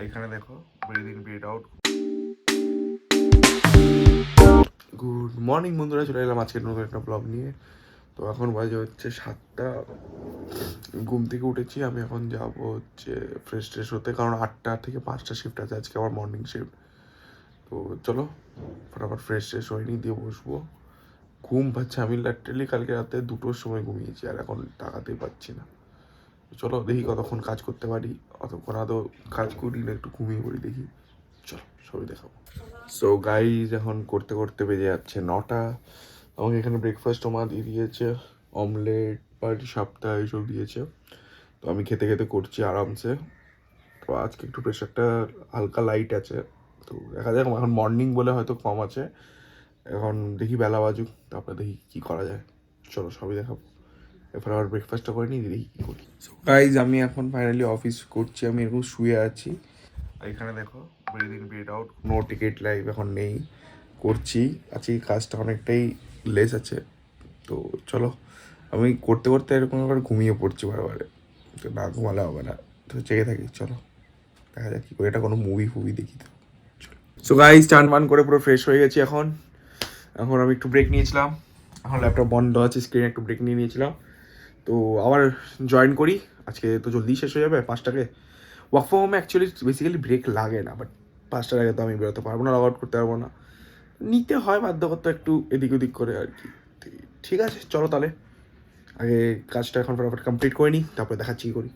এখানে দেখো breathe in breathe out. Good morning বন্ধুরা, চলে এলাম আজকে নতুন একটা ব্লগ নিয়ে। তো এখন বাজে হচ্ছে 7টা। ঘুম থেকে উঠেছি, আমি এখন যাব হচ্ছে ফ্রেশ ট্রেশ হতে, কারণ 8টা থেকে 5টা শিফট আছে আজকে আমার, মর্নিং শিফট। তো চলো ফটাফট ফ্রেশ ট্রেশ হয়নি দিয়ে বসবো। ঘুম পাচ্ছে, আমি লিটারালি কালকে রাতে 2টোর সময় ঘুমিয়েছি আর এখন তাকাতেই পাচ্ছি না। চলো দেখি কতক্ষণ কাজ করতে পারি, অতক্ষণ আদৌ কাজ করি না একটু ঘুমিয়ে পড়ি, দেখি। চলো সবই দেখাবো। সো গাইজ এখন করতে করতে বেজে যাচ্ছে 9টা। আমাকে এখানে ব্রেকফাস্ট মা দিয়ে দিয়েছে, অমলেট পাটি সাপ্তাহ এইসব দিয়েছে। তো আমি খেতে খেতে করছি আরামসে। তো আজকে একটু প্রেশারটা হালকা লাইট আছে, তো দেখা যাক। এখন মর্নিং বলে হয়তো কম আছে, এখন দেখি বেলা বাজুক, তারপরে দেখি কী করা যায়। চলো সবই দেখাবো। এরপর আবার ব্রেকফাস্টটা করে নিই, দেখি কী করি। সো গাইজ আমি এখন ফাইনালি অফিস করছি, আমি এরকম শুয়ে আছি। আর এখানে দেখো breathe in breathe out, no ticket live এখন নেই, করছি। আজকে কাজটা অনেকটাই লেস আছে। তো চলো, আমি করতে করতে এরকম একবার ঘুমিয়ে পড়ছি বারবারে, তো না ঘুমালে হবে না, তো জেগে থাকি। চলো দেখা যাক কী করে, এটা কোনো মুভি ফুভি দেখি তো। চলো। সো গাইজ চান বান করে পুরো ফ্রেশ হয়ে গেছি এখন। এখন আমি একটু ব্রেক নিয়েছিলাম, এখন ল্যাপটপ বন্ধ আছে, স্ক্রিনে একটু ব্রেক নিয়ে নিয়েছিলাম। তো আবার জয়েন করি, আজকে তো জলদি শেষ হয়ে যাবে 5টাকে। ওয়ার্ক ফ্রম হোমে অ্যাকচুয়ালি বেসিক্যালি ব্রেক লাগে না, বাট 5টার আগে তো আমি বেরোতে পারবো না, লগ আউট করতে পারবো না, নিতে হয় বাধ্যকর্তা একটু এদিক ওদিক করে আর কি। ঠিক আছে চলো তাহলে আগে কাজটা এখন ফটাফট কমপ্লিট করে নিই, তারপরে দেখাচ্ছি কী করি।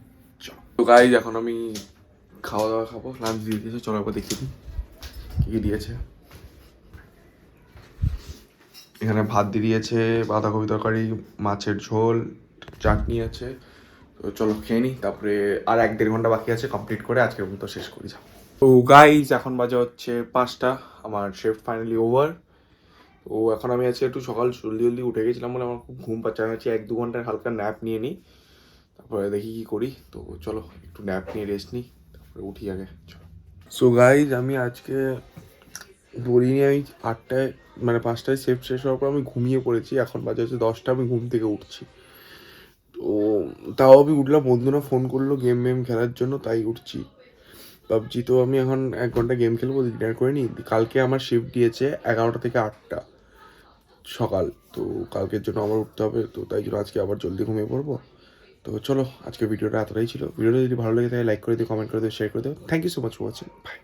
চলো। তো গাইজ এখন আমি খাওয়া দাওয়া খাবো, লাঞ্চ দিয়ে দিয়েছে, চলো একবার দেখিয়ে দিই কী কী দিয়েছে। এখানে ভাত দিয়ে দিয়েছে, বাঁধাকপি তরকারি, মাছের ঝোল, চাটনি আছে। তো চলো খেয়ে নিই, তারপরে আর 1-1.5 ঘন্টা বাকি আছে কমপ্লিট করে আজকের মতো শেষ করি যাও। তো গাইজ এখন বাজে হচ্ছে 5টা, আমার শিফট ফাইনালি ওভার। তো এখন আমি আজকে একটু সকাল জলদি জলদি উঠে গেছিলাম বলে আমার খুব ঘুম পাচ্ছে, আমি হচ্ছে 1-2 ঘন্টার হালকা ন্যাপ নিয়ে নিই, তারপরে দেখি কী করি। তো চলো একটু ন্যাপ নিয়ে রেস্ট নিই, তারপরে উঠি আগে। চলো। সো গাইজ আমি আজকে বলিনি, আমি 8টায় মানে 5টায় শিফট শেষ হওয়ার পর আমি ঘুমিয়ে পড়েছি, এখন বাজে হচ্ছে 10টা, আমি ঘুম থেকে উঠছি। তো তাও আমি উঠলাম, বন্ধুরা ফোন করলো গেম মেম খেলার জন্য, তাই উঠছি। পাবজি তো আমি এখন 1 ঘন্টা গেম খেলবো, ডিনার করে নিই। কালকে আমার শিফট দিয়েছে 11টা থেকে 8টা সকাল, তো কালকের জন্য আবার উঠতে হবে, তো তাই জন্য আজকে আবার জলদি ঘুমিয়ে পড়বো। তো চলো আজকে ভিডিওটা এতটাই ছিল। ভিডিওটা যদি ভালো লেগে থাকে লাইক করে দিও, কমেন্ট করে দিও, শেয়ার করে দিও। Thank you so much for watching, by.